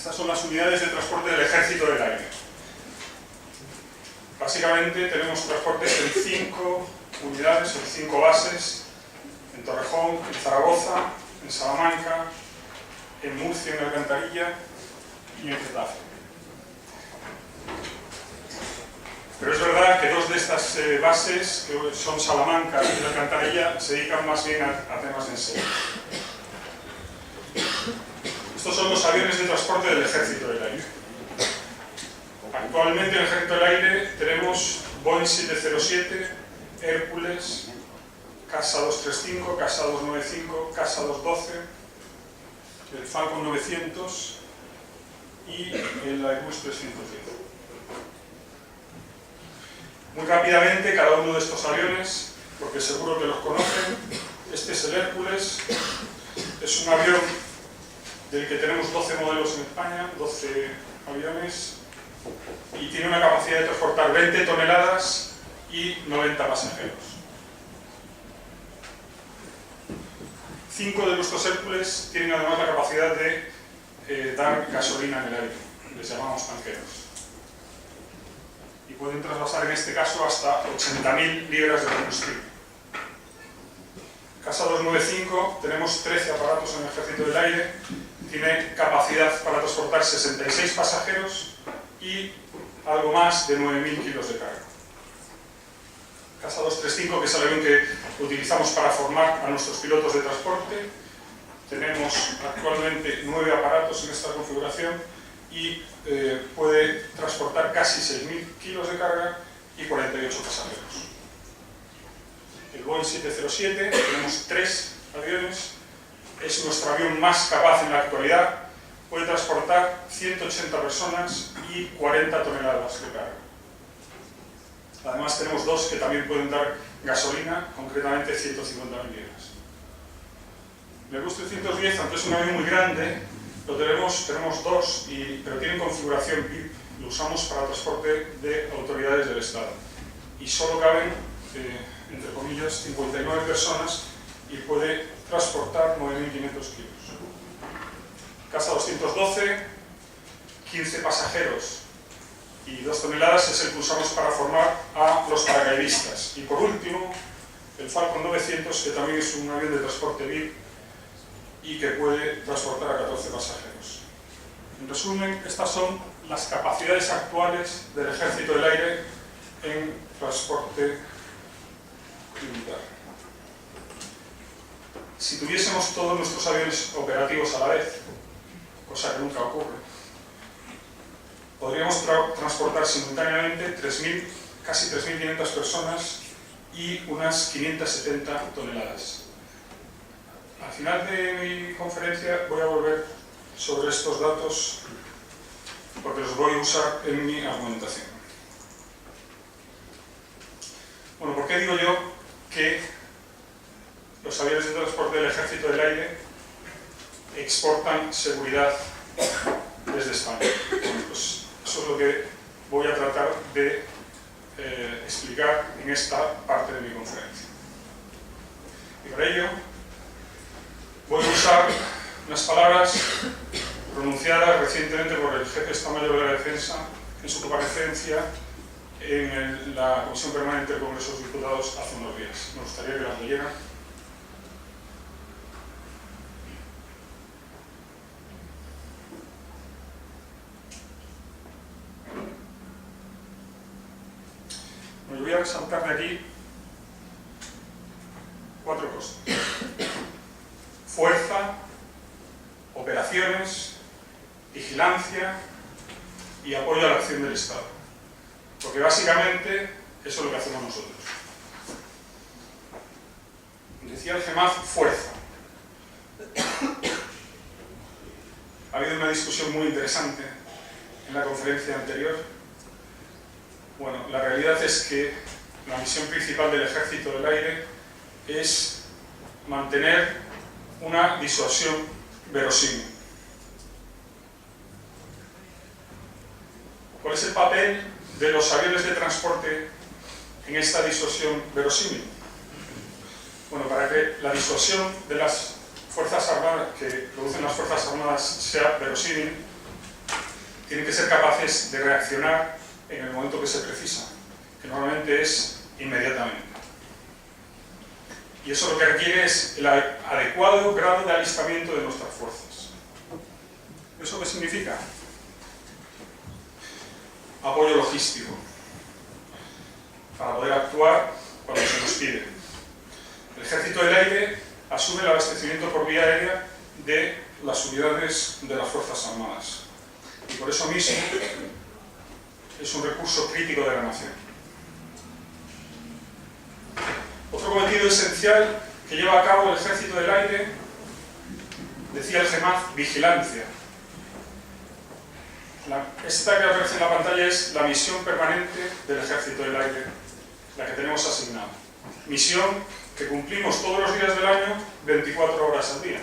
Estas son las unidades de transporte del Ejército del Aire. Básicamente tenemos transportes en 5 unidades, en 5 bases, en Torrejón, en Zaragoza, en Salamanca, en Murcia, en Alcantarilla y en Getafe. Pero es verdad que 2 de estas bases, que son Salamanca y Alcantarilla, se dedican más bien a temas de enseño. Estos son los aviones de transporte del Ejército del Aire. Actualmente en el Ejército del Aire tenemos Boeing 707, Hércules, Casa 235, Casa 295, Casa 212, el Falcon 900 y el Airbus 310. Muy rápidamente, cada uno de estos aviones, porque seguro que los conocen. Este es el Hércules, es un avión del que tenemos 12 modelos en España, 12 aviones, y tiene una capacidad de transportar 20 toneladas y 90 pasajeros. 5 de nuestros Hércules tienen además la capacidad de dar gasolina en el aire, les llamamos tanqueros. Y pueden trasvasar en este caso hasta 80.000 libras de combustible. Casa 295, tenemos 13 aparatos en el Ejército del Aire, tiene capacidad para transportar 66 pasajeros y algo más de 9.000 kilos de carga. Casa 235, que es el avión que utilizamos para formar a nuestros pilotos de transporte. Tenemos actualmente 9 aparatos en esta configuración y puede transportar casi 6.000 kilos de carga y 48 pasajeros. El Boeing 707, tenemos 3 aviones, es nuestro avión más capaz en la actualidad, puede transportar 180 personas y 40 toneladas de carga. Además tenemos 2 que también pueden dar gasolina, concretamente 150.000 libras. El Airbus 310, aunque es un avión muy grande, tenemos 2, pero tiene configuración VIP, lo usamos para transporte de autoridades del Estado. Y solo caben, entre comillas, 59 personas y puede transportar 9.500 kilos. Casa 212, 15 pasajeros y 2 toneladas es el que usamos para formar a los paracaidistas. Y por último, el Falcon 900, que también es un avión de transporte VIP y que puede transportar a 14 pasajeros. En resumen, estas son las capacidades actuales del Ejército del Aire en transporte militar. Si tuviésemos todos nuestros aviones operativos a la vez, cosa que nunca ocurre, podríamos transportar simultáneamente casi 3.500 personas y unas 570 toneladas. Al final de mi conferencia voy a volver sobre estos datos porque los voy a usar en mi argumentación. Bueno, ¿por qué digo yo que los aviones de transporte del Ejército del Aire exportan seguridad desde España? Bueno, pues eso es lo que voy a tratar de explicar en esta parte de mi conferencia. Y para ello voy a usar unas palabras pronunciadas recientemente por el jefe de Estado Mayor de la Defensa en su comparecencia en la Comisión Permanente del Congreso de los Diputados hace unos días. Me gustaría que las leyeran. Bueno, yo voy a resaltar de aquí 4 cosas. Fuerza, operaciones, vigilancia y apoyo a la acción del Estado. Porque básicamente eso es lo que hacemos nosotros. Decía el GEMAF, fuerza. Ha habido una discusión muy interesante en la conferencia anterior. Bueno, la realidad es que la misión principal del Ejército del Aire es mantener una disuasión verosímil. ¿Cuál es el papel de los aviones de transporte en esta disuasión verosímil? Bueno, para que la disuasión de las Fuerzas Armadas, que producen las Fuerzas Armadas, sea verosímil, tienen que ser capaces de reaccionar en el momento que se precisa, que normalmente es inmediatamente. Y eso lo que requiere es el adecuado grado de alistamiento de nuestras fuerzas. ¿Eso qué significa? Apoyo logístico, para poder actuar cuando se nos pide. El Ejército del Aire asume el abastecimiento por vía aérea de las unidades de las Fuerzas Armadas. Y por eso mismo es un recurso crítico de la nación. Otro cometido esencial que lleva a cabo el Ejército del Aire, decía el GEMAF, vigilancia. Esta que aparece en la pantalla es la misión permanente del Ejército del Aire, la que tenemos asignada. Misión que cumplimos todos los días del año, 24 horas al día.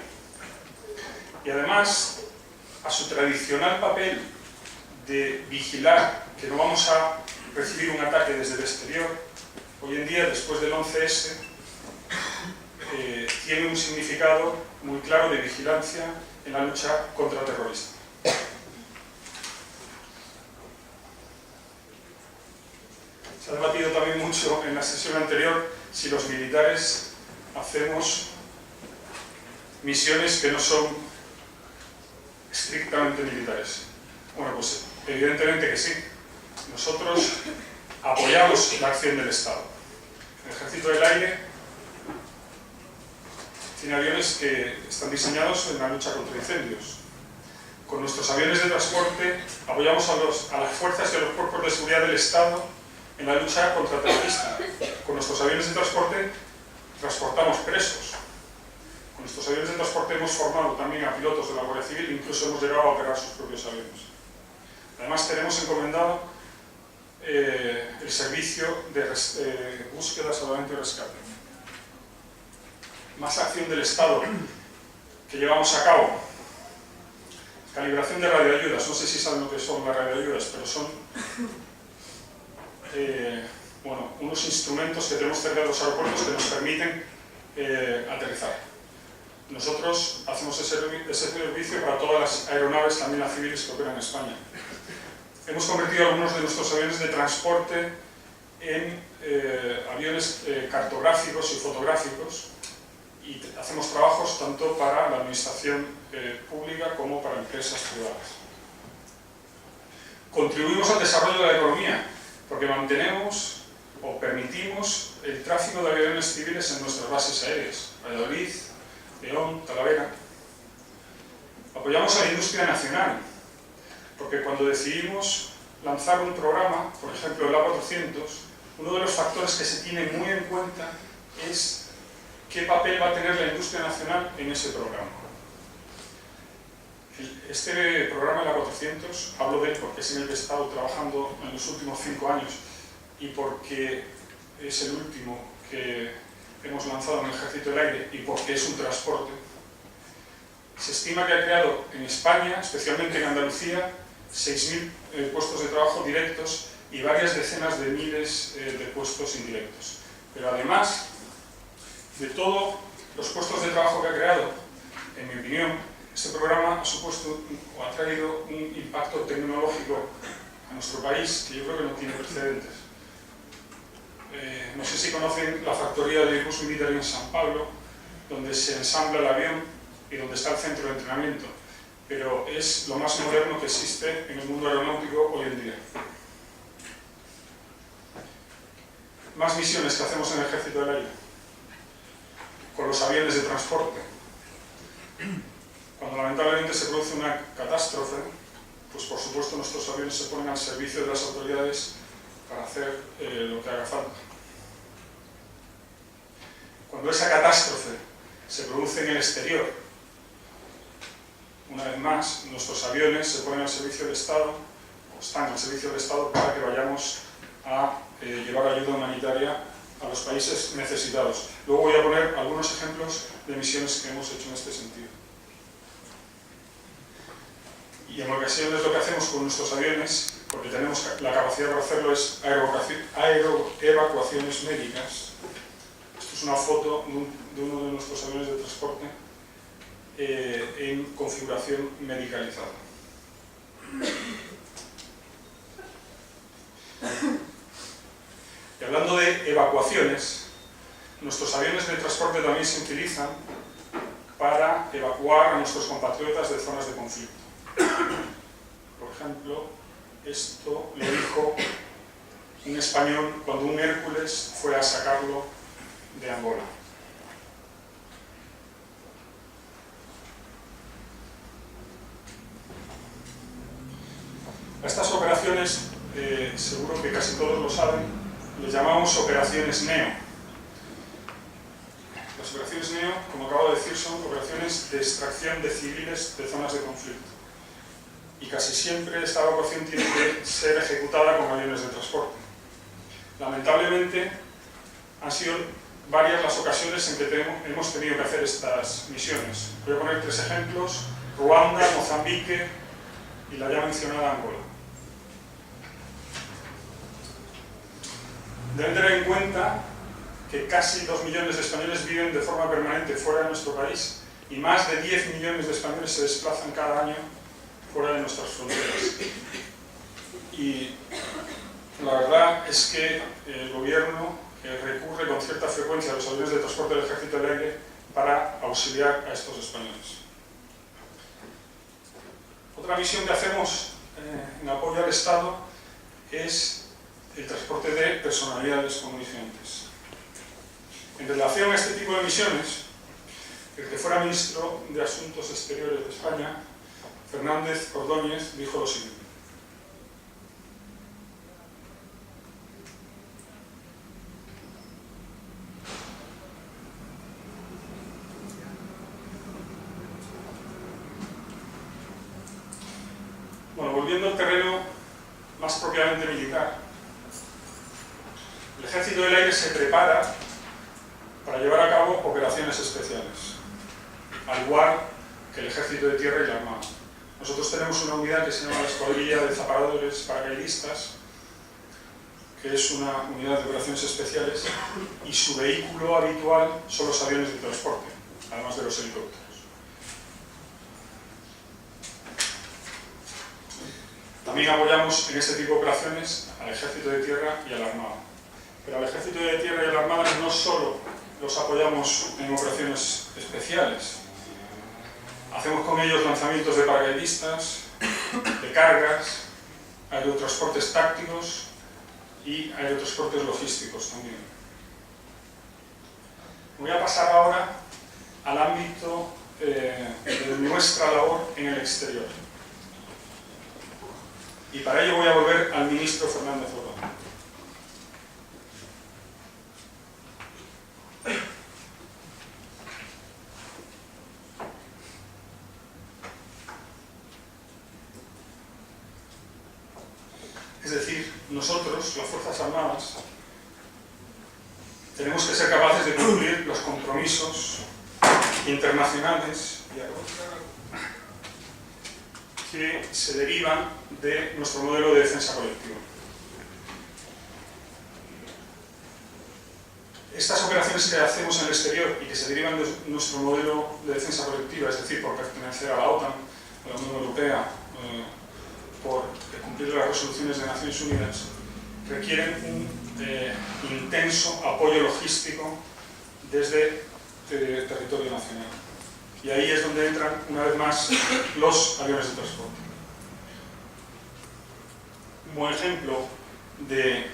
Y además, a su tradicional papel de vigilar que no vamos a recibir un ataque desde el exterior, hoy en día, después del 11S, tiene un significado muy claro de vigilancia en la lucha contra el terrorismo. Se ha debatido también mucho en la sesión anterior si los militares hacemos misiones que no son estrictamente militares. Bueno, pues evidentemente que sí. Nosotros apoyamos la acción del Estado. El Ejército del Aire tiene aviones que están diseñados en la lucha contra incendios. Con nuestros aviones de transporte apoyamos a las fuerzas y a los cuerpos de seguridad del Estado en la lucha contra el terrorista. Con nuestros aviones de transporte transportamos presos. Con nuestros aviones de transporte hemos formado también a pilotos de la Guardia Civil e incluso hemos llegado a operar sus propios aviones. Además tenemos encomendado el servicio de búsqueda, salvamento y rescate. Más acción del Estado que llevamos a cabo. Calibración de radioayudas. No sé si saben lo que son las radioayudas, pero son unos instrumentos que tenemos cerca de los aeropuertos que nos permiten aterrizar. Nosotros hacemos ese servicio para todas las aeronaves, también las civiles que operan en España. Hemos convertido algunos de nuestros aviones de transporte en aviones cartográficos y fotográficos y hacemos trabajos tanto para la administración pública como para empresas privadas. Contribuimos al desarrollo de la economía porque mantenemos o permitimos el tráfico de aviones civiles en nuestras bases aéreas, Valladolid, León, Talavera. Apoyamos a la industria nacional, porque cuando decidimos lanzar un programa, por ejemplo el A400, uno de los factores que se tiene muy en cuenta es qué papel va a tener la industria nacional en ese programa. Este programa, el A400, hablo de él porque es en el que he estado trabajando en los últimos 5 años y porque es el último que hemos lanzado en el Ejército del Aire y porque es un transporte. Se estima que ha creado en España, especialmente en Andalucía, 6.000 puestos de trabajo directos y varias decenas de miles de puestos indirectos. Pero además de todos los puestos de trabajo que ha creado, en mi opinión, este programa ha supuesto o ha traído un impacto tecnológico a nuestro país que yo creo que no tiene precedentes. No sé si conocen la factoría de Airbus Military en San Pablo, donde se ensambla el avión y donde está el centro de entrenamiento, pero es lo más moderno que existe en el mundo aeronáutico hoy en día. Más misiones que hacemos en el Ejército del Aire, con los aviones de transporte. Cuando lamentablemente se produce una catástrofe, pues por supuesto nuestros aviones se ponen al servicio de las autoridades para hacer lo que haga falta. Cuando esa catástrofe se produce en el exterior, una vez más, nuestros aviones se ponen al servicio del Estado, o están al servicio del Estado para que vayamos a llevar ayuda humanitaria a los países necesitados. Luego voy a poner algunos ejemplos de misiones que hemos hecho en este sentido. Y en ocasiones lo que hacemos con nuestros aviones, porque tenemos la capacidad de hacerlo, es aeroevacuaciones médicas. Esto es una foto de uno de nuestros aviones de transporte en configuración medicalizada. Y hablando de evacuaciones, nuestros aviones de transporte también se utilizan para evacuar a nuestros compatriotas de zonas de conflicto. Por ejemplo, esto lo dijo un español cuando un Hércules fue a sacarlo de Angola. A estas operaciones, seguro que casi todos lo saben, les llamamos operaciones NEO. Las operaciones NEO, como acabo de decir, son operaciones de extracción de civiles de zonas de conflicto. Y casi siempre esta evacuación tiene que ser ejecutada con aviones de transporte. Lamentablemente, han sido varias las ocasiones en que hemos tenido que hacer estas misiones. Voy a poner 3 ejemplos: Ruanda, Mozambique y la ya mencionada Angola. Deben tener en cuenta que casi 2 millones de españoles viven de forma permanente fuera de nuestro país y más de 10 millones de españoles se desplazan cada año fuera de nuestras fronteras. Y la verdad es que el gobierno recurre con cierta frecuencia a los aviones de transporte del Ejército del Aire para auxiliar a estos españoles. Otra misión que hacemos en apoyo al Estado es el transporte de personalidades comuniciantes. En relación a este tipo de misiones, el que fuera ministro de Asuntos Exteriores de España, Fernández Ordóñez, dijo lo siguiente: bueno, volviendo al terreno más propiamente militar, el Ejército del Aire se prepara para llevar a cabo operaciones especiales, al igual que el Ejército de Tierra y la Armada. Nosotros tenemos una unidad que se llama la Escuadrilla de Zapadores Paracaidistas, que es una unidad de operaciones especiales, y su vehículo habitual son los aviones de transporte, además de los helicópteros. También apoyamos en este tipo de operaciones al Ejército de Tierra y a la Armada. Pero al Ejército de Tierra y a la Armada no solo los apoyamos en operaciones especiales. Hacemos con ellos lanzamientos de paracaidistas, de cargas, aerotransportes tácticos y aerotransportes logísticos también. Voy a pasar ahora al ámbito de nuestra labor en el exterior. Y para ello voy a volver al ministro Fernández Ordóñez. Es decir, nosotros, las Fuerzas Armadas, tenemos que ser capaces de cumplir los compromisos internacionales que se derivan de nuestro modelo de defensa colectiva. Estas operaciones que hacemos en el exterior y que se derivan de nuestro modelo de defensa colectiva, es decir, por pertenecer a la OTAN, a la Unión Europea, por cumplir las resoluciones de Naciones Unidas, requieren un intenso apoyo logístico desde el territorio nacional. Y ahí es donde entran, una vez más, los aviones de transporte. Un buen ejemplo de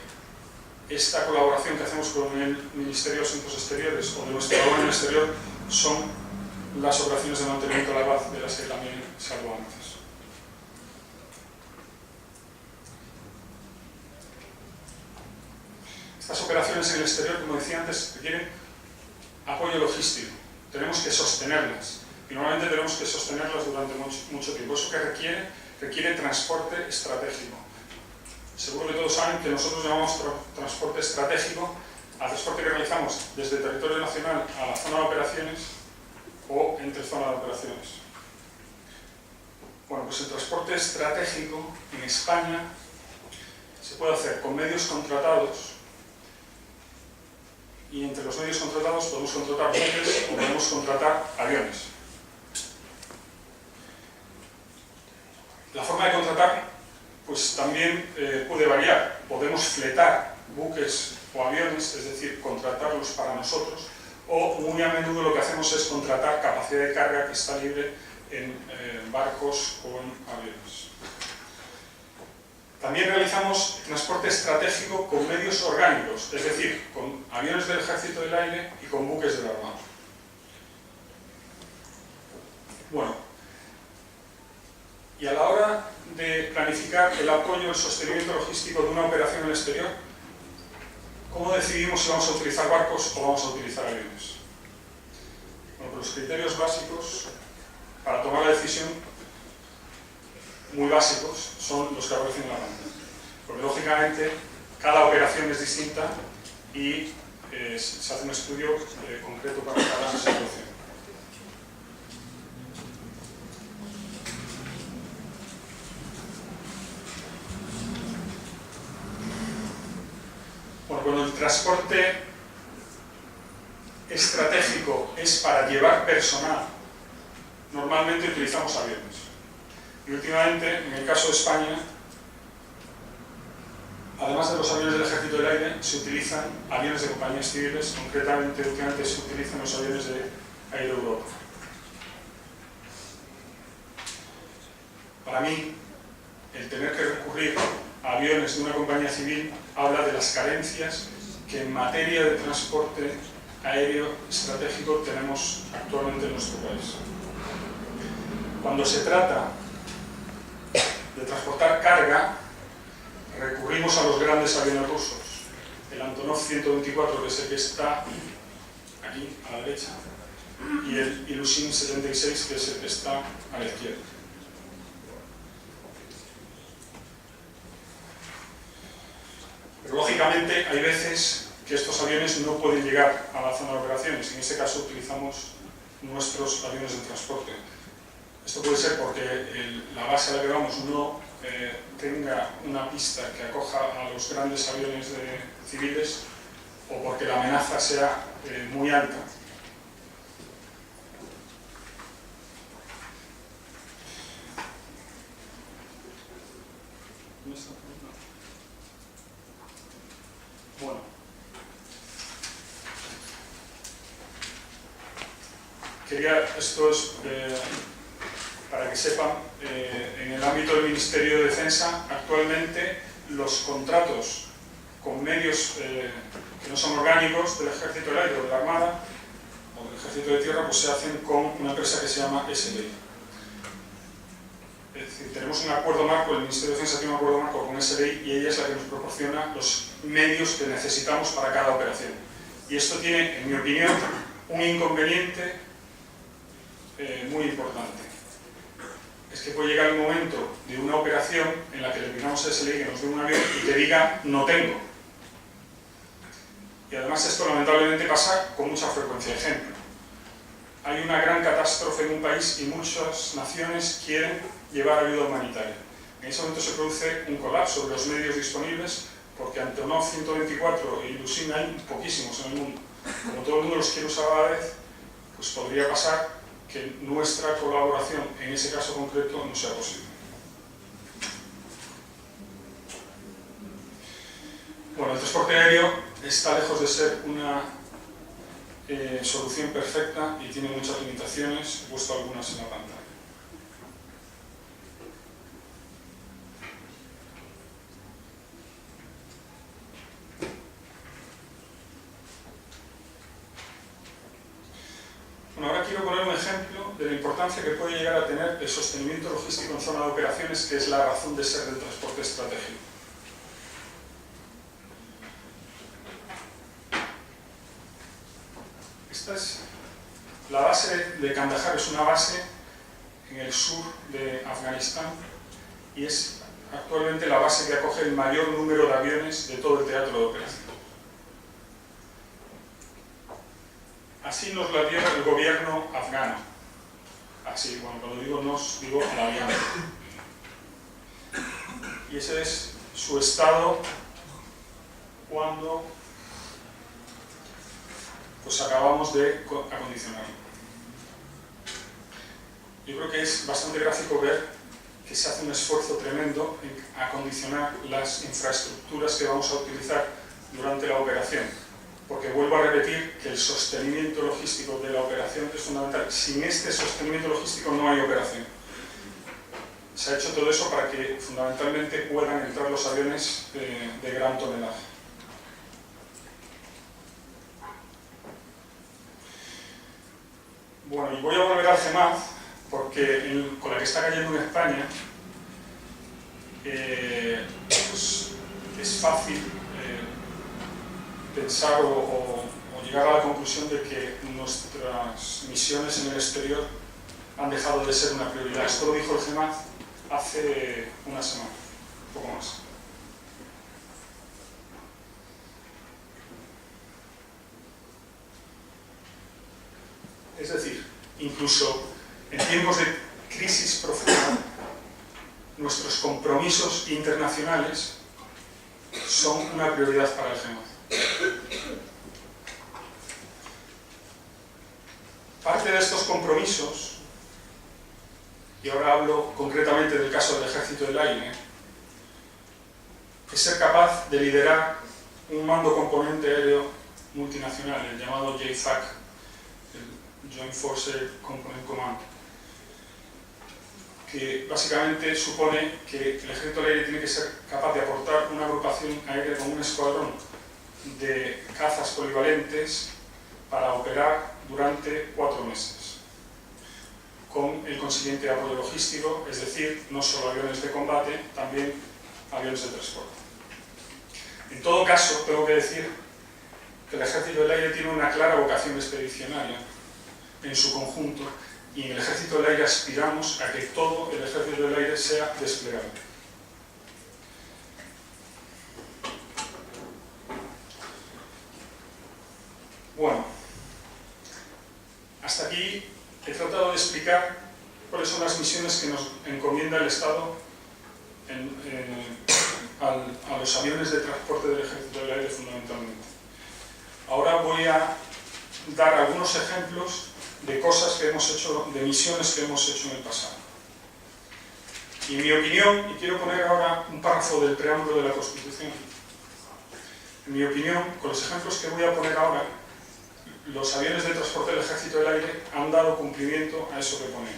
esta colaboración que hacemos con el Ministerio de Asuntos Exteriores o de nuestra labor en el exterior son las operaciones de mantenimiento de la paz, de las que también se habló antes. Estas operaciones en el exterior, como decía antes, requieren apoyo logístico. Tenemos que sostenerlas y normalmente tenemos que sostenerlas durante mucho tiempo. ¿Eso que requiere? Requiere transporte estratégico. Seguro que todos saben que nosotros llamamos transporte estratégico al transporte que realizamos desde el territorio nacional a la zona de operaciones o entre zona de operaciones. Bueno, pues el transporte estratégico en España se puede hacer con medios contratados, y entre los medios contratados podemos contratar buques o podemos contratar aviones. La forma de contratar pues también puede variar. Podemos fletar buques o aviones, es decir, contratarlos para nosotros, o muy a menudo lo que hacemos es contratar capacidad de carga que está libre en barcos o en aviones. También realizamos transporte estratégico con medios orgánicos, es decir, con aviones del Ejército del Aire y con buques de la Armada. Bueno, y a la hora de planificar el apoyo, el sostenimiento logístico de una operación en el exterior, ¿cómo decidimos si vamos a utilizar barcos o vamos a utilizar aviones? Bueno, pues los criterios básicos para tomar la decisión, muy básicos, son los que aparecen en la pantalla. Porque lógicamente cada operación es distinta y se hace un estudio concreto para cada situación. Bueno, cuando el transporte estratégico es para llevar personal, normalmente utilizamos aviones. Y últimamente, en el caso de España, además de los aviones del Ejército del Aire, se utilizan aviones de compañías civiles, concretamente últimamente se utilizan los aviones de Air Europa. Para mí, el tener que recurrir a aviones de una compañía civil habla de las carencias que en materia de transporte aéreo estratégico tenemos actualmente en nuestro país. Cuando se trata de transportar carga, recurrimos a los grandes aviones rusos. El Antonov 124, que es el que está aquí a la derecha, y el Ilyushin 76, que es el que está a la izquierda. Pero lógicamente hay veces que estos aviones no pueden llegar a la zona de operaciones. En este caso utilizamos nuestros aviones de transporte. Esto puede ser porque la base a la que vamos no tenga una pista que acoja a los grandes aviones civiles, o porque la amenaza sea muy alta. Bueno, esto es para que sepan, en el ámbito del Ministerio de Defensa, actualmente los contratos con medios que no son orgánicos del Ejército del Aire o de la Armada o del Ejército de Tierra, pues se hacen con una empresa que se llama SLI. Es decir, tenemos un acuerdo marco, el Ministerio de Defensa tiene un acuerdo marco con SLI y ella es la que nos proporciona los medios que necesitamos para cada operación. Y esto tiene, en mi opinión, un inconveniente muy importante. Es que puede llegar el momento de una operación en la que le pidamos a SLI que nos dé un avión y que diga no tengo. Y además esto lamentablemente pasa con mucha frecuencia. Ejemplo, hay una gran catástrofe en un país y muchas naciones quieren llevar ayuda humanitaria. En ese momento se produce un colapso de los medios disponibles porque Antonov 124 e Ilyushin hay poquísimos en el mundo. Como todo el mundo los quiere usar a la vez, pues podría pasar que nuestra colaboración en ese caso concreto no sea posible. Bueno, el transporte aéreo está lejos de ser una solución perfecta y tiene muchas limitaciones, he puesto algunas en la pantalla. Bueno, ahora quiero poner un ejemplo de la importancia que puede llegar a tener el sostenimiento logístico en zona de operaciones, que es la razón de ser del transporte estratégico. Esta es la base de Kandahar, es una base en el sur de Afganistán y es actualmente la base que acoge el mayor número de aviones de todo el teatro de operación. Así nos la dio el gobierno afgano. Así, bueno, cuando digo nos, digo a la alianza. Y ese es su estado cuando pues acabamos de acondicionarlo. Yo creo que es bastante gráfico ver que se hace un esfuerzo tremendo en acondicionar las infraestructuras que vamos a utilizar durante la operación, porque vuelvo a repetir que el sostenimiento logístico de la operación es fundamental. Sin este sostenimiento logístico no hay operación. Se ha hecho todo eso para que fundamentalmente puedan entrar los aviones de gran tonelaje. Bueno, y voy a volver al CEMAD, porque con la que está cayendo en España, pues es fácil pensar o llegar a la conclusión de que nuestras misiones en el exterior han dejado de ser una prioridad. Esto lo dijo el CEMAD hace una semana, un poco más. Es decir, incluso en tiempos de crisis profunda, nuestros compromisos internacionales son una prioridad para el CEMAD. Parte de estos compromisos, y ahora hablo concretamente del caso del Ejército del Aire, es ser capaz de liderar un mando componente aéreo multinacional, el llamado JFAC, el Joint Force Air Component Command, que básicamente supone que el Ejército del Aire tiene que ser capaz de aportar una agrupación aérea con un escuadrón de cazas polivalentes para operar durante 4 meses, con el consiguiente apoyo logístico, es decir, no solo aviones de combate, también aviones de transporte. En todo caso, tengo que decir que el Ejército del Aire tiene una clara vocación expedicionaria en su conjunto, y en el Ejército del Aire aspiramos a que todo el Ejército del Aire sea desplegable. Bueno, hasta aquí he tratado de explicar cuáles son las misiones que nos encomienda el Estado a los aviones de transporte del Ejército del Aire fundamentalmente. Ahora voy a dar algunos ejemplos de cosas que hemos hecho, de misiones que hemos hecho en el pasado. Y en mi opinión, y quiero poner ahora un párrafo del preámbulo de la Constitución, en mi opinión, con los ejemplos que voy a poner ahora, los aviones de transporte del Ejército del Aire han dado cumplimiento a eso que pone.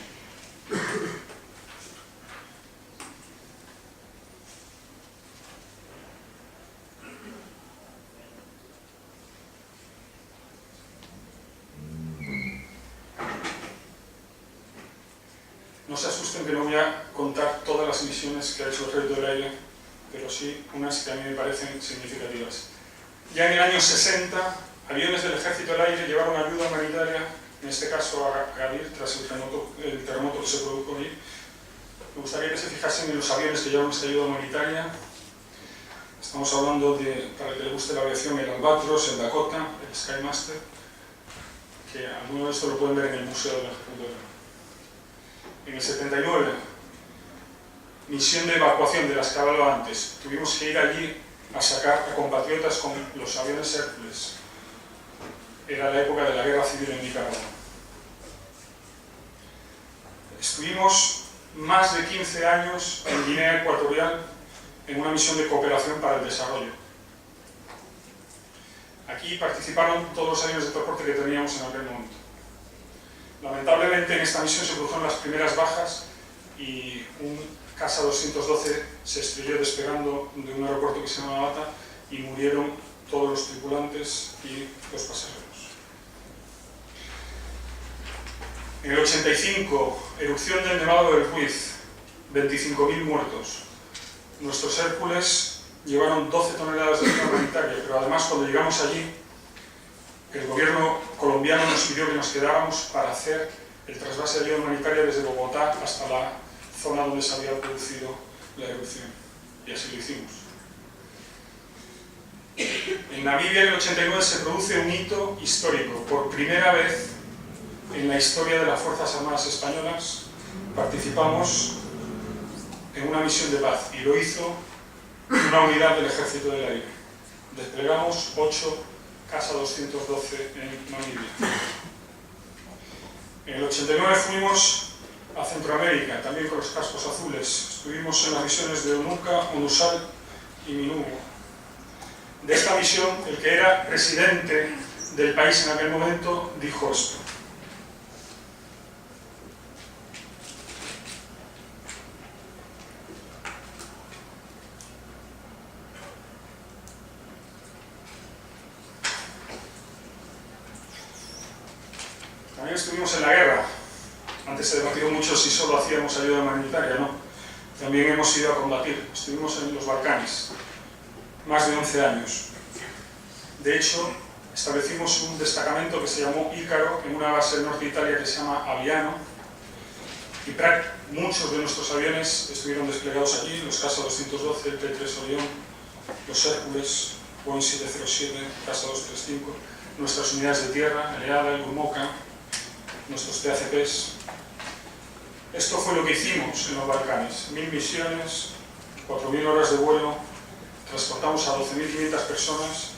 No se asusten que no voy a contar todas las misiones que ha hecho el Ejército del Aire, pero sí unas que a mí me parecen significativas. Ya en el año 60, aviones del Ejército del Aire llevaron ayuda humanitaria, en este caso a Gadir, tras el terremoto que se produjo allí. Me gustaría que se fijasen en los aviones que llevan esta ayuda humanitaria. Estamos hablando de, para el que le guste la aviación, el Albatros, el Dakota, el Skymaster, que alguno de estos lo pueden ver en el Museo del Ejército del Aire. En el 79, misión de evacuación de las que hablaba antes. Tuvimos que ir allí a sacar a compatriotas con los aviones Hércules. Era la época de la guerra civil en Nicaragua. Estuvimos más de 15 años en Guinea Ecuatorial en una misión de cooperación para el desarrollo. Aquí participaron todos los aviones de transporte que teníamos en aquel momento. Lamentablemente en esta misión se produjeron las primeras bajas y un Casa 212 se estrelló despegando de un aeropuerto que se llama Bata y murieron todos los tripulantes y los pasajeros. En el 85, erupción del Nevado del Ruiz, 25.000 muertos. Nuestros Hércules llevaron 12 toneladas de ayuda humanitaria, pero además cuando llegamos allí, el gobierno colombiano nos pidió que nos quedáramos para hacer el trasvase de ayuda humanitaria desde Bogotá hasta la zona donde se había producido la erupción. Y así lo hicimos. En Namibia, en el 89, se produce un hito histórico. Por primera vez en la historia de las Fuerzas Armadas Españolas participamos en una misión de paz, y lo hizo una unidad del Ejército del Aire. Desplegamos 8 Casa 212 en Namibia. En el 89 fuimos a Centroamérica, también con los cascos azules. Estuvimos en las misiones de Onuca, Onusal y Minubo. De esta misión, el que era presidente del país en aquel momento dijo esto: también estuvimos en la guerra. Antes se debatió mucho si solo hacíamos ayuda humanitaria, no. También hemos ido a combatir. Estuvimos en los Balcanes, más de 11 años. De hecho, establecimos un destacamento que se llamó Ícaro en una base del norte de Italia que se llama Aviano, y muchos de nuestros aviones estuvieron desplegados allí: los Casa 212, el P-3 Orión, los Hércules, Boeing 707, Casa 235, nuestras unidades de tierra, el EADA, el Gumoca, nuestros TACPs. Esto fue lo que hicimos en los Balcanes: 1000 misiones, 4000 horas de vuelo, transportamos a 12.500 personas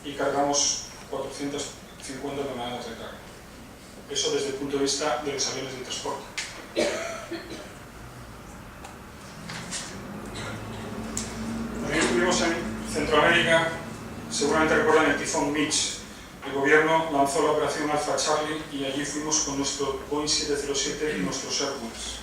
y cargamos 450 toneladas de carga. Eso desde el punto de vista de los aviones de transporte. También estuvimos en Centroamérica. Seguramente recuerdan el tifón Mitch. El gobierno lanzó la operación Alpha Charlie y allí fuimos con nuestro Boeing 707 y nuestros Hércules.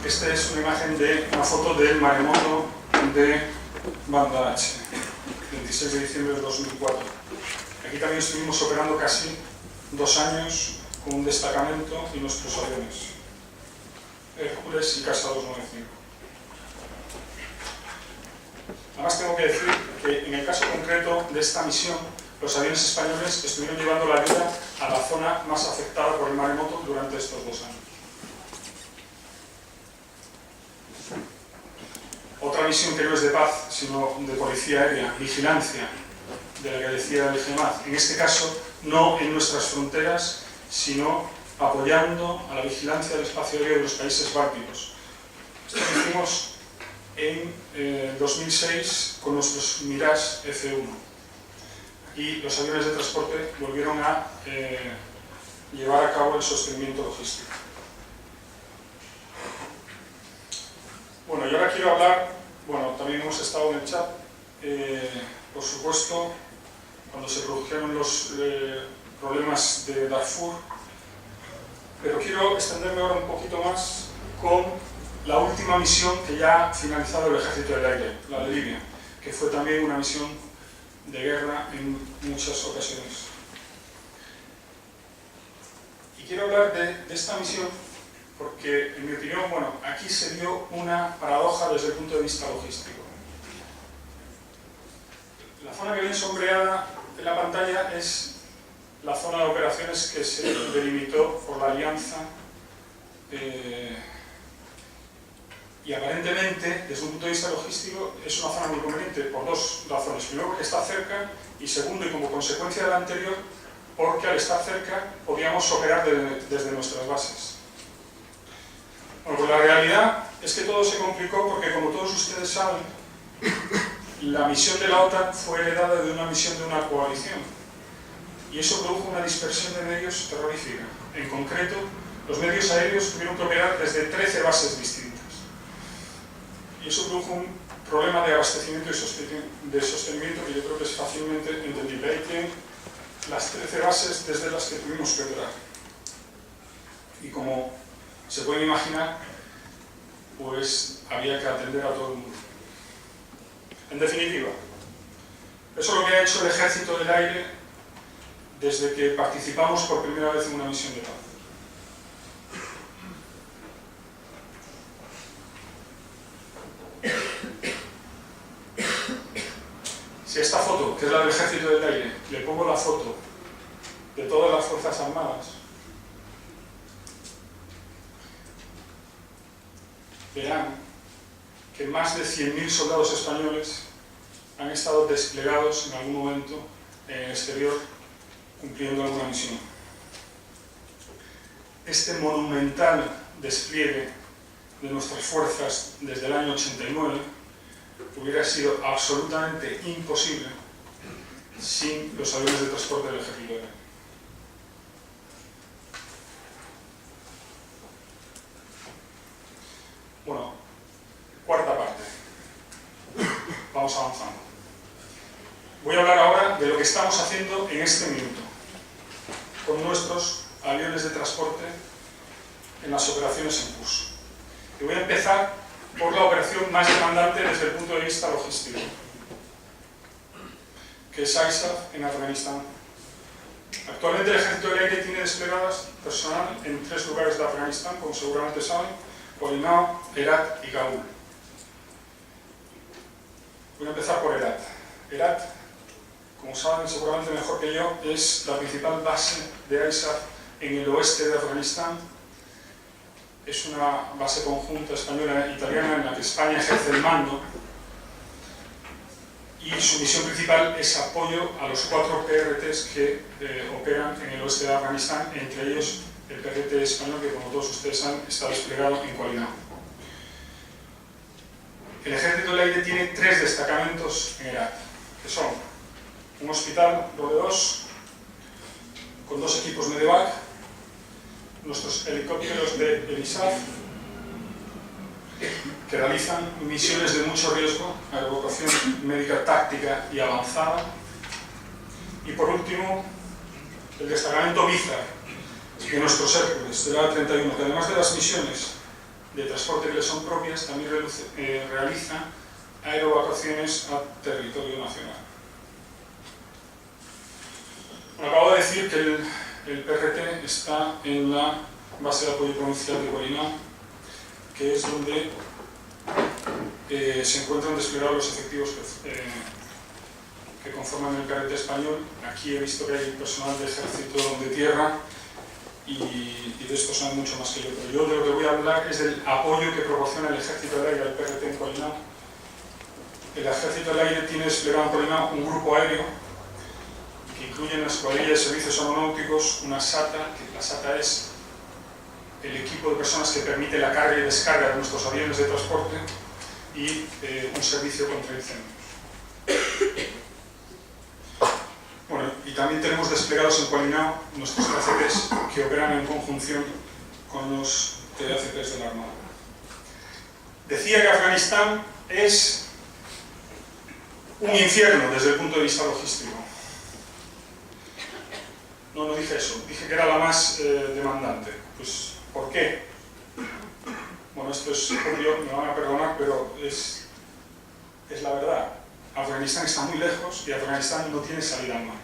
Esta es una foto del maremoto de Banda H, 26 de diciembre de 2004. Aquí también estuvimos operando casi 2 años con un destacamento y nuestros aviones, Hércules y Casa 295. Además tengo que decir que en el caso concreto de esta misión, los aviones españoles estuvieron llevando la ayuda a la zona más afectada por el maremoto durante estos 2 años. Otra misión que no es de paz, sino de policía aérea, vigilancia, de la que decía el GEMAD. En este caso, no en nuestras fronteras, sino apoyando a la vigilancia del espacio aéreo de los países bálticos. Esto lo hicimos en 2006 con nuestros Mirage F1. Y los aviones de transporte volvieron a llevar a cabo el sostenimiento logístico. Bueno, y ahora quiero hablar, también hemos estado en el chat, por supuesto, cuando se produjeron los problemas de Darfur, pero quiero extenderme ahora un poquito más con la última misión que ya ha finalizado el Ejército del Aire, la de Libia, que fue también una misión de guerra en muchas ocasiones. Y quiero hablar de esta misión porque, en mi opinión, aquí se dio una paradoja desde el punto de vista logístico. La zona que ven sombreada en la pantalla es la zona de operaciones que se delimitó por la Alianza y aparentemente, desde un punto de vista logístico, es una zona muy conveniente por 2 razones. Primero, porque está cerca, y segundo, y como consecuencia de la anterior, porque al estar cerca podíamos operar desde nuestras bases. Bueno, pues la realidad es que todo se complicó porque, como todos ustedes saben, la misión de la OTAN fue heredada de una misión de una coalición y eso produjo una dispersión de medios terrorífica. En concreto, los medios aéreos tuvieron que operar desde 13 bases distintas y eso produjo un problema de abastecimiento y de sostenimiento que yo creo que es fácilmente entendible. Ahí tienen las 13 bases desde las que tuvimos que operar y, como se pueden imaginar, pues había que atender a todo el mundo. En definitiva, eso es lo que ha hecho el Ejército del Aire desde que participamos por primera vez en una misión de paz. Si a esta foto, que es la del Ejército del Aire, le pongo la foto de todas las Fuerzas Armadas, verán que más de 100.000 soldados españoles han estado desplegados en algún momento en el exterior cumpliendo alguna misión. Este monumental despliegue de nuestras fuerzas desde el año 89 hubiera sido absolutamente imposible sin los aviones de transporte del Ejército Aéreo. Bueno, cuarta parte. Vamos avanzando. Voy a hablar ahora de lo que estamos haciendo en este minuto con nuestros aviones de transporte en las operaciones en curso. Y voy a empezar por la operación más demandante desde el punto de vista logístico, que es ISAF en Afganistán. Actualmente el Ejército del Aire tiene desplegadas personal en 3 lugares de Afganistán, como seguramente saben: Koinao, Herat y Kabul. Voy a empezar por Herat. Herat, como saben seguramente mejor que yo, es la principal base de ISAF en el oeste de Afganistán. Es una base conjunta española e italiana en la que España ejerce el mando, y su misión principal es apoyo a los 4 PRTs que operan en el oeste de Afganistán, entre ellos el PRT español, que como todos ustedes saben está desplegado en Koinao. El Ejército del Aire tiene 3 destacamentos en Herat, que son un hospital RODE-2 con 2 equipos Medevac, nuestros helicópteros de ELISAF, que realizan misiones de mucho riesgo, aerovocación médica táctica y avanzada, y por último el destacamento BIZAR de nuestros Hércules, de la A31, que además de las misiones de transporte que le son propias, también realiza aerovacaciones a territorio nacional. Bueno, acabo de decir que el PRT está en la base de apoyo provincial de Koinao, que es donde se encuentran desplegados los efectivos que conforman el PRT español. Aquí he visto que hay personal de ejército de tierra y de esto saben mucho más que yo, pero yo de lo que voy a hablar es del apoyo que proporciona el Ejército del Aire al PRT en Koinao. El Ejército del Aire tiene desplegado en Koinao un grupo aéreo que incluye una escuadrilla de servicios aeronáuticos, una SATA, que la SATA es el equipo de personas que permite la carga y descarga de nuestros aviones de transporte, y un servicio contra incendios. Bueno, y también tenemos desplegados en Koinao nuestros TACPs que operan en conjunción con los TACPs de la Armada. Decía que Afganistán es un infierno desde el punto de vista logístico. No dije eso, dije que era la más demandante. Pues, ¿por qué? Bueno, esto es obvio, me van a perdonar, pero es la verdad. Afganistán está muy lejos y Afganistán no tiene salida al mar.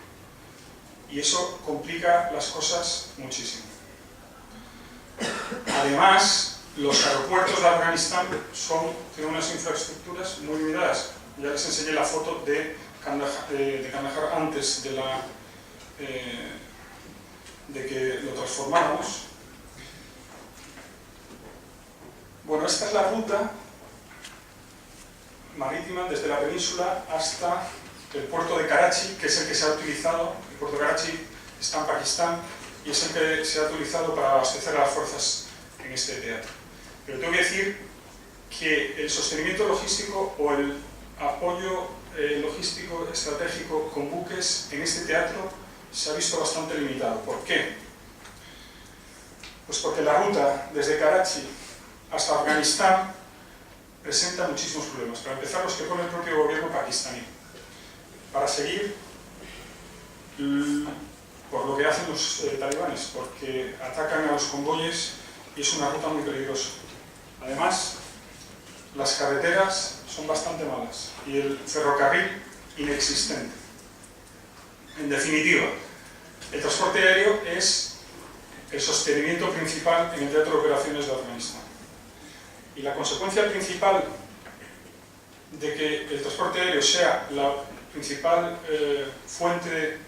Y eso complica las cosas muchísimo. Además, los aeropuertos de Afganistán tienen unas infraestructuras muy limitadas. Ya les enseñé la foto de Kandahar antes de que lo transformáramos. Bueno, esta es la ruta marítima desde la península hasta el puerto de Karachi, que es el que se ha utilizado. El puerto de Karachi está en Pakistán y es el que se ha utilizado para abastecer a las fuerzas en este teatro. Pero tengo que decir que el sostenimiento logístico o el apoyo logístico estratégico con buques en este teatro se ha visto bastante limitado. ¿Por qué? Pues porque la ruta desde Karachi hasta Afganistán presenta muchísimos problemas. Para empezar, los que pone el propio gobierno pakistaní, para seguir por lo que hacen los talibanes, porque atacan a los convoyes y es una ruta muy peligrosa. Además, las carreteras son bastante malas y el ferrocarril inexistente. En definitiva, el transporte aéreo es el sostenimiento principal en el teatro de operaciones de Afganistán. Y la consecuencia principal de que el transporte aéreo sea la principal fuente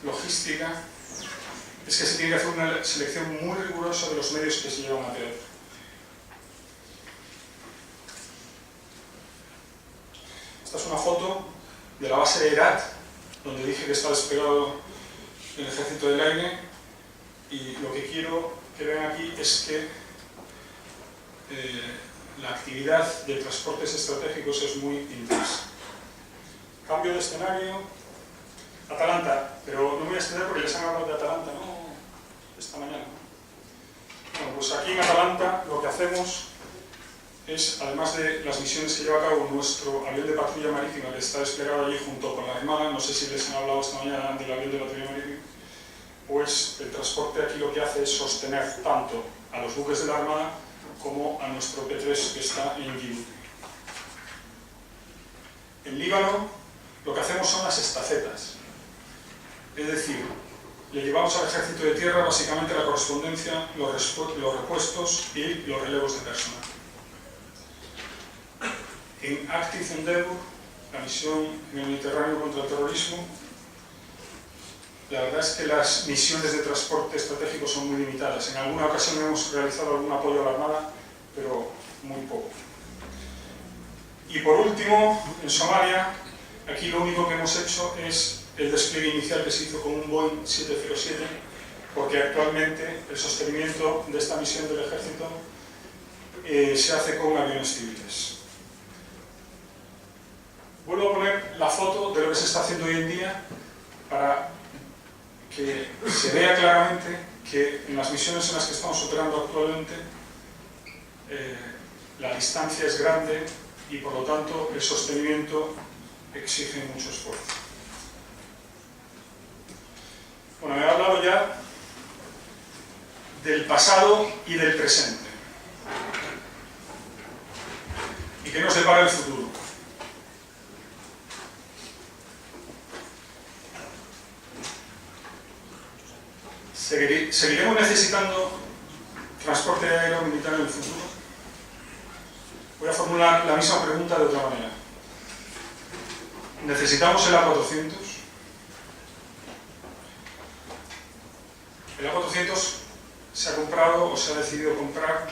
logística es que se tiene que hacer una selección muy rigurosa de los medios que se llevan a teatro. Esta es una foto de la base de Herat, donde dije que está desplegado el Ejército del Aire, y lo que quiero que vean aquí es que la actividad de transportes estratégicos es muy intensa. Cambio de escenario, Atalanta, pero no me voy a extender porque les han hablado de Atalanta, ¿no? Esta mañana. Bueno, pues aquí en Atalanta lo que hacemos es, además de las misiones que lleva a cabo nuestro avión de patrulla marítima, que está desplegado allí junto con la Armada, no sé si les han hablado esta mañana del avión de patrulla marítima, pues el transporte aquí lo que hace es sostener tanto a los buques de la Armada como a nuestro P-3 que está en Djibouti. En Líbano lo que hacemos son las estacetas, es decir, le llevamos al ejército de tierra básicamente la correspondencia, los repuestos y los relevos de personal. En Active Endeavour, la misión en el Mediterráneo contra el terrorismo, la verdad es que las misiones de transporte estratégico son muy limitadas. En alguna ocasión hemos realizado algún apoyo a la Armada, pero muy poco. Y por último, en Somalia, aquí lo único que hemos hecho es el despliegue inicial que se hizo con un Boeing 707, porque actualmente el sostenimiento de esta misión del ejército se hace con aviones civiles. Vuelvo a poner la foto de lo que se está haciendo hoy en día para que se vea claramente que en las misiones en las que estamos operando actualmente la distancia es grande y por lo tanto el sostenimiento exige mucho esfuerzo. Bueno, me he hablado ya del pasado y del presente. ¿Y qué nos depara el futuro? ¿Seguiremos necesitando transporte aéreo militar en el futuro? Voy a formular la misma pregunta de otra manera. ¿Necesitamos el A400? El A400 se ha comprado o se ha decidido comprar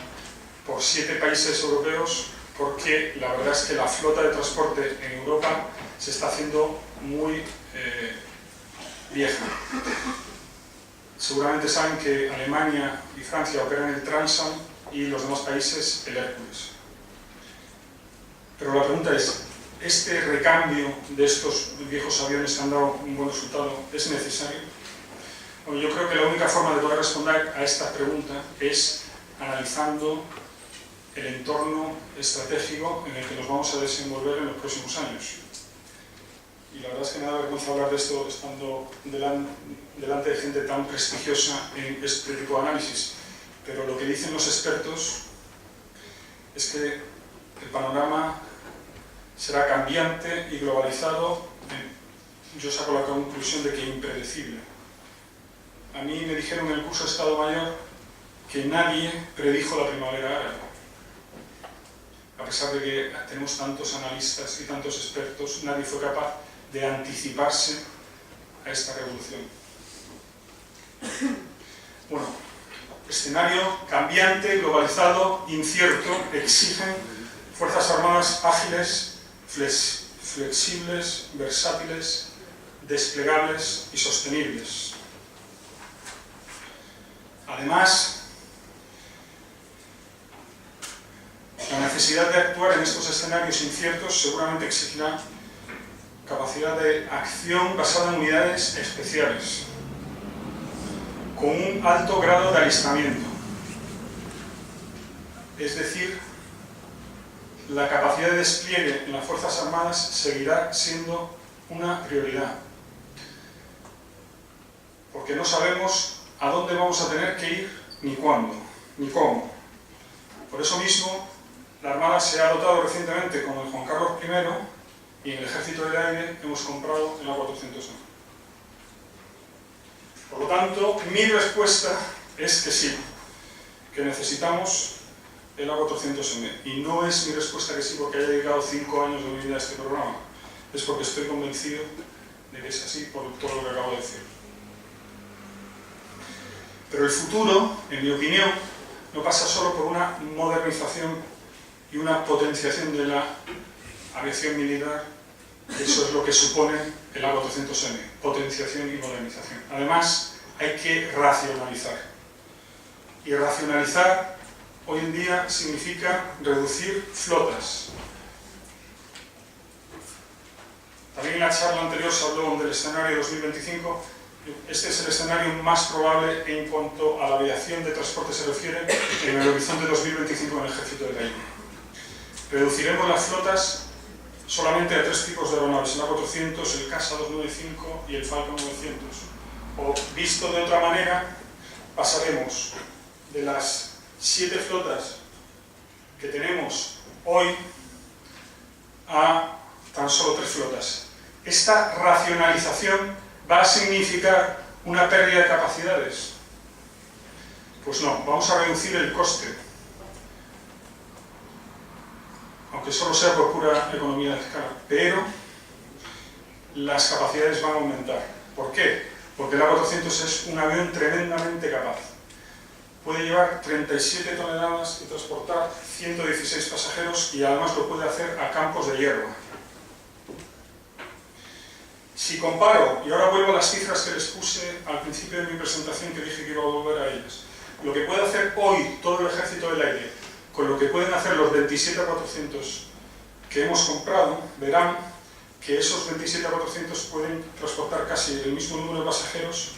por 7 países europeos porque la verdad es que la flota de transporte en Europa se está haciendo muy vieja. Seguramente saben que Alemania y Francia operan el Transam y los demás países el Hércules. Pero la pregunta es, ¿este recambio de estos viejos aviones que han dado un buen resultado es necesario? Bueno, yo creo que la única forma de poder responder a esta pregunta es analizando el entorno estratégico en el que nos vamos a desenvolver en los próximos años. Y la verdad es que me da vergüenza hablar de esto estando delante de gente tan prestigiosa en este tipo de análisis, pero lo que dicen los expertos es que el panorama será cambiante y globalizado. Yo saco la conclusión de que impredecible. A mí me dijeron en el curso de Estado Mayor que nadie predijo la primavera árabe. A pesar de que tenemos tantos analistas y tantos expertos, nadie fue capaz de anticiparse a esta revolución. Bueno, escenario cambiante, globalizado, incierto, exigen fuerzas armadas ágiles, flexibles, versátiles, desplegables y sostenibles. Además, la necesidad de actuar en estos escenarios inciertos seguramente exigirá capacidad de acción basada en unidades especiales, con un alto grado de alistamiento. Es decir, la capacidad de despliegue en las Fuerzas Armadas seguirá siendo una prioridad, porque no sabemos a dónde vamos a tener que ir, ni cuándo, ni cómo. Por eso mismo, la Armada se ha dotado recientemente con el Juan Carlos I y en el Ejército del Aire hemos comprado el A400M. Por lo tanto, mi respuesta es que sí, que necesitamos el A400M. Y no es mi respuesta que sí porque haya dedicado 5 años de mi vida a este programa, es porque estoy convencido de que es así por todo lo que acabo de decir. Pero el futuro, en mi opinión, no pasa solo por una modernización y una potenciación de la aviación militar. Eso es lo que supone el A400M, potenciación y modernización. Además, hay que racionalizar. Y racionalizar hoy en día significa reducir flotas. También en la charla anterior se habló del escenario 2025. Este es el escenario más probable en cuanto a la aviación de transporte se refiere en el horizonte 2025 en el Ejército del Aire. Reduciremos las flotas solamente a 3 tipos de aeronaves, el A400, el Casa 295 y el Falcon 900. O, visto de otra manera, pasaremos de las 7 flotas que tenemos hoy a tan solo 3 flotas. Esta racionalización va a significar una pérdida de capacidades. Pues no, vamos a reducir el coste, aunque solo sea por pura economía de escala, pero las capacidades van a aumentar. ¿Por qué? Porque el A400 es un avión tremendamente capaz. Puede llevar 37 toneladas y transportar 116 pasajeros y además lo puede hacer a campos de hierba. Si comparo, y ahora vuelvo a las cifras que les puse al principio de mi presentación, que dije que iba a volver a ellas, lo que puede hacer hoy todo el Ejército del Aire con lo que pueden hacer los 27 A400 que hemos comprado, verán que esos 27 A400 pueden transportar casi el mismo número de pasajeros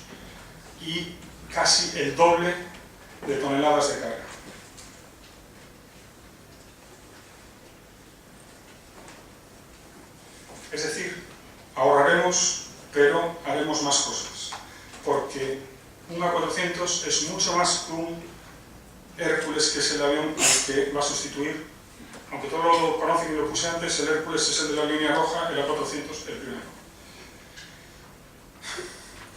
y casi el doble de toneladas de carga. Es decir, ahorraremos, pero haremos más cosas, porque un A400 es mucho más que un Hércules, que es el avión que va a sustituir, aunque todos lo conocen y lo puse antes, el Hércules es el de la línea roja, el A400 el primero.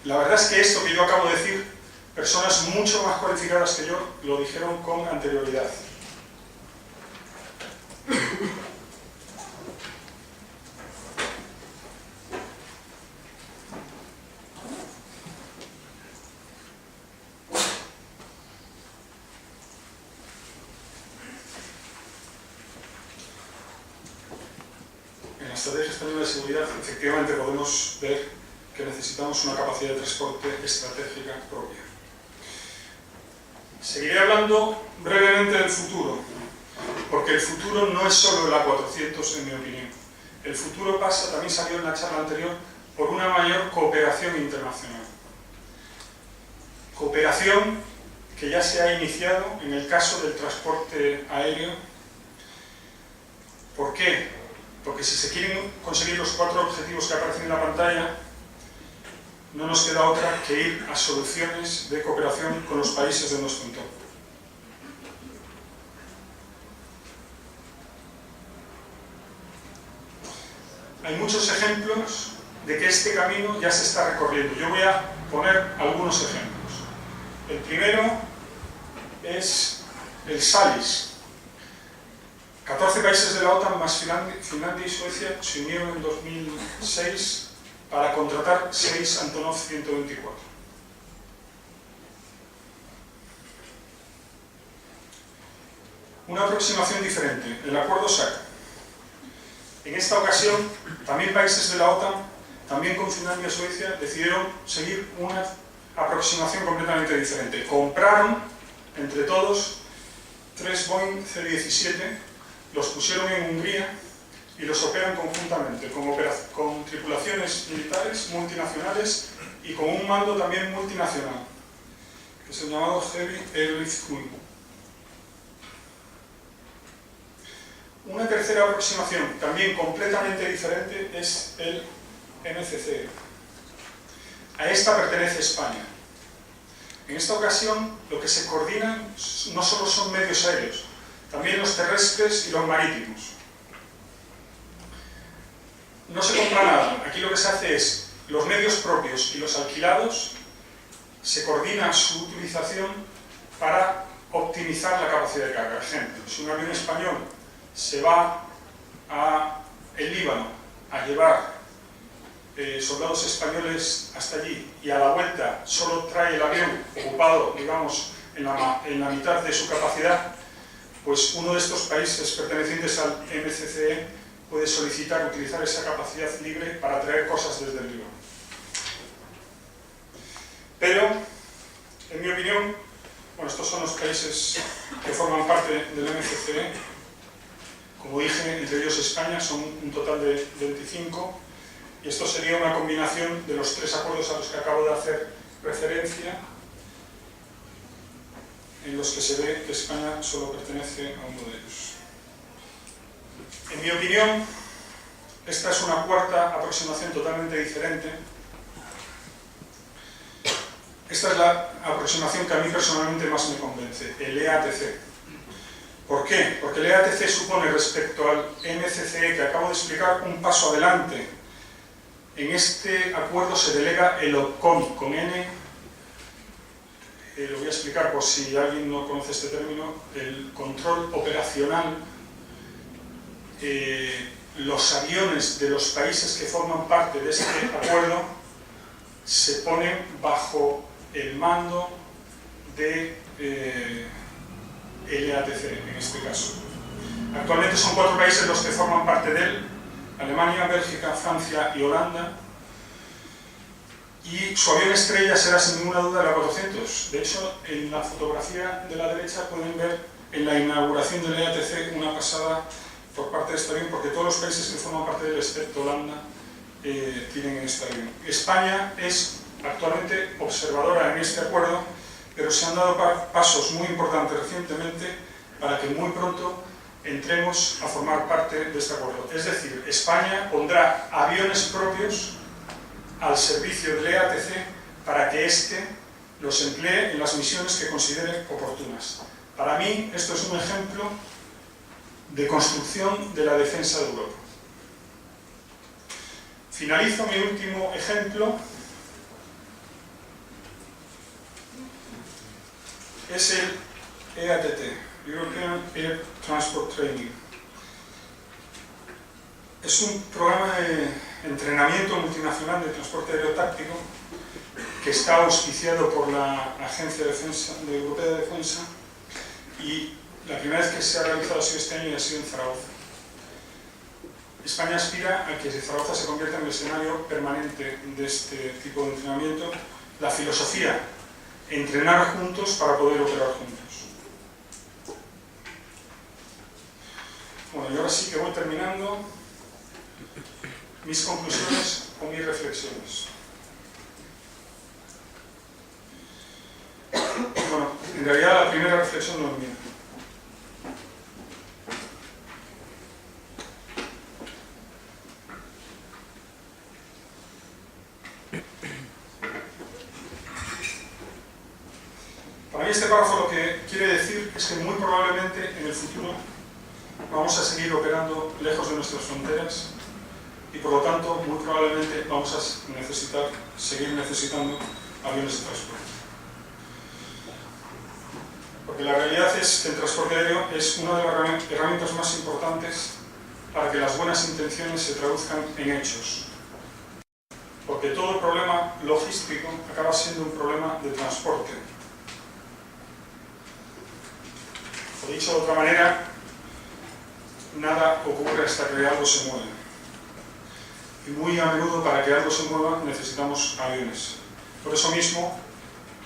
La verdad es que esto que yo acabo de decir, personas mucho más cualificadas que yo lo dijeron con anterioridad. En la Estrategia Española de Seguridad, efectivamente podemos ver que necesitamos una capacidad de transporte estratégica propia. Seguiré hablando brevemente del futuro, porque el futuro no es solo el A400, en mi opinión. El futuro pasa, también salió en la charla anterior, por una mayor cooperación internacional. Cooperación que ya se ha iniciado en el caso del transporte aéreo. ¿Por qué? Porque si se quieren conseguir los 4 objetivos que aparecen en la pantalla, no nos queda otra que ir a soluciones de cooperación con los países de nuestro entorno. Hay muchos ejemplos de que este camino ya se está recorriendo. Yo voy a poner algunos ejemplos. El primero es el SALIS. 14 países de la OTAN más Finlandia y Suecia se unieron en 2006 para contratar 6 Antonov 124. Una aproximación diferente, el acuerdo SAC. En esta ocasión, también países de la OTAN, también con Finlandia y Suecia, decidieron seguir una aproximación completamente diferente. Compraron, entre todos, 3 Boeing C-17, los pusieron en Hungría y los operan conjuntamente, con tripulaciones militares multinacionales y con un mando también multinacional, que es el llamado Heavy Airlift Crew. Una tercera aproximación, también completamente diferente, es el MCC. A esta pertenece España. En esta ocasión, lo que se coordinan no solo son medios aéreos, también los terrestres y los marítimos. No se compra nada. Aquí lo que se hace es, los medios propios y los alquilados, se coordina su utilización para optimizar la capacidad de carga. Ejemplo, si un avión español se va a el Líbano a llevar soldados españoles hasta allí y a la vuelta solo trae el avión ocupado, digamos, en la mitad de su capacidad, pues uno de estos países pertenecientes al MCCE puede solicitar utilizar esa capacidad libre para traer cosas desde el Líbano. Pero, en mi opinión, Bueno, estos son los países que forman parte del MCCE. Como dije, entre ellos España, son un total de 25. Y esto sería una combinación de los 3 acuerdos a los que acabo de hacer referencia, en los que se ve que España solo pertenece a uno de ellos. En mi opinión, esta es una cuarta aproximación totalmente diferente. Esta es la aproximación que a mí personalmente más me convence, el EATC. ¿Por qué? Porque el EATC supone, respecto al MCCE que acabo de explicar, un paso adelante. En este acuerdo se delega el OPCOM, con N, lo voy a explicar por si alguien no conoce este término, el control operacional. Los aviones de los países que forman parte de este acuerdo se ponen bajo el mando de el EATC, en este caso. Actualmente son 4 países los que forman parte de él: Alemania, Bélgica, Francia y Holanda. Y su avión estrella será sin ninguna duda el A400. De hecho, en la fotografía de la derecha pueden ver en la inauguración del EATC una pasada por parte de este avión, porque todos los países que forman parte del excepto Holanda tienen este avión. España es actualmente observadora en este acuerdo, pero se han dado pasos muy importantes recientemente para que muy pronto entremos a formar parte de este acuerdo. Es decir, España pondrá aviones propios al servicio del EATC para que éste los emplee en las misiones que considere oportunas. Para mí, esto es un ejemplo de construcción de la defensa de Europa. Finalizo mi último ejemplo. Es el EATT, European Air Transport Training. Es un programa de entrenamiento multinacional de transporte aéreo táctico que está auspiciado por la Agencia Europea de Defensa, y la primera vez que se ha realizado ha sido este año y ha sido en Zaragoza. España aspira a que Zaragoza se convierta en el escenario permanente de este tipo de entrenamiento. La filosofía: entrenar juntos para poder operar juntos. Bueno, y ahora sí que voy terminando mis conclusiones o mis reflexiones. Bueno, en realidad la primera reflexión no es mía. Para mí este párrafo lo que quiere decir es que muy probablemente en el futuro vamos a seguir operando lejos de nuestras fronteras, y por lo tanto muy probablemente vamos a seguir necesitando aviones de transporte. Porque la realidad es que el transporte aéreo es una de las herramientas más importantes para que las buenas intenciones se traduzcan en hechos. Porque todo problema logístico acaba siendo un problema de transporte. O dicho de otra manera, nada ocurre hasta que algo se mueve. Y muy a menudo, para que algo se mueva, necesitamos aviones. Por eso mismo,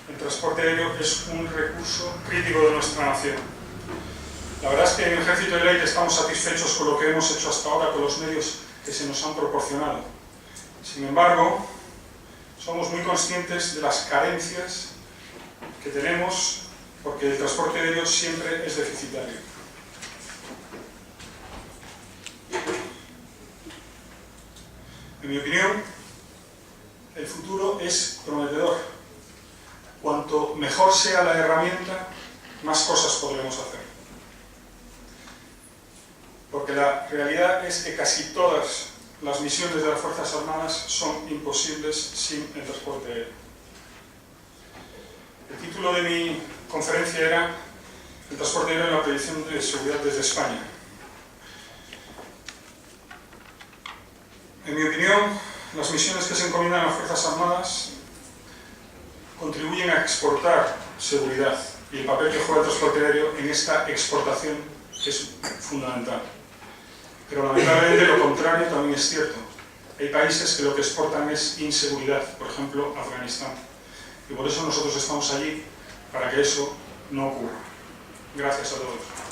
el transporte aéreo es un recurso crítico de nuestra nación. La verdad es que en el Ejército del Aire estamos satisfechos con lo que hemos hecho hasta ahora, con los medios que se nos han proporcionado. Sin embargo, somos muy conscientes de las carencias que tenemos, porque el transporte aéreo siempre es deficitario. En mi opinión, el futuro es prometedor. Cuanto mejor sea la herramienta, más cosas podremos hacer. Porque la realidad es que casi todas las misiones de las Fuerzas Armadas son imposibles sin el transporte aéreo. El título de mi conferencia era "El transporte aéreo en la proyección de seguridad desde España". En mi opinión, las misiones que se encomiendan a las Fuerzas Armadas contribuyen a exportar seguridad, y el papel que juega el transporte aéreo en esta exportación es fundamental. Pero lamentablemente lo contrario también es cierto. Hay países que lo que exportan es inseguridad, por ejemplo, Afganistán. Y por eso nosotros estamos allí, para que eso no ocurra. Gracias a todos.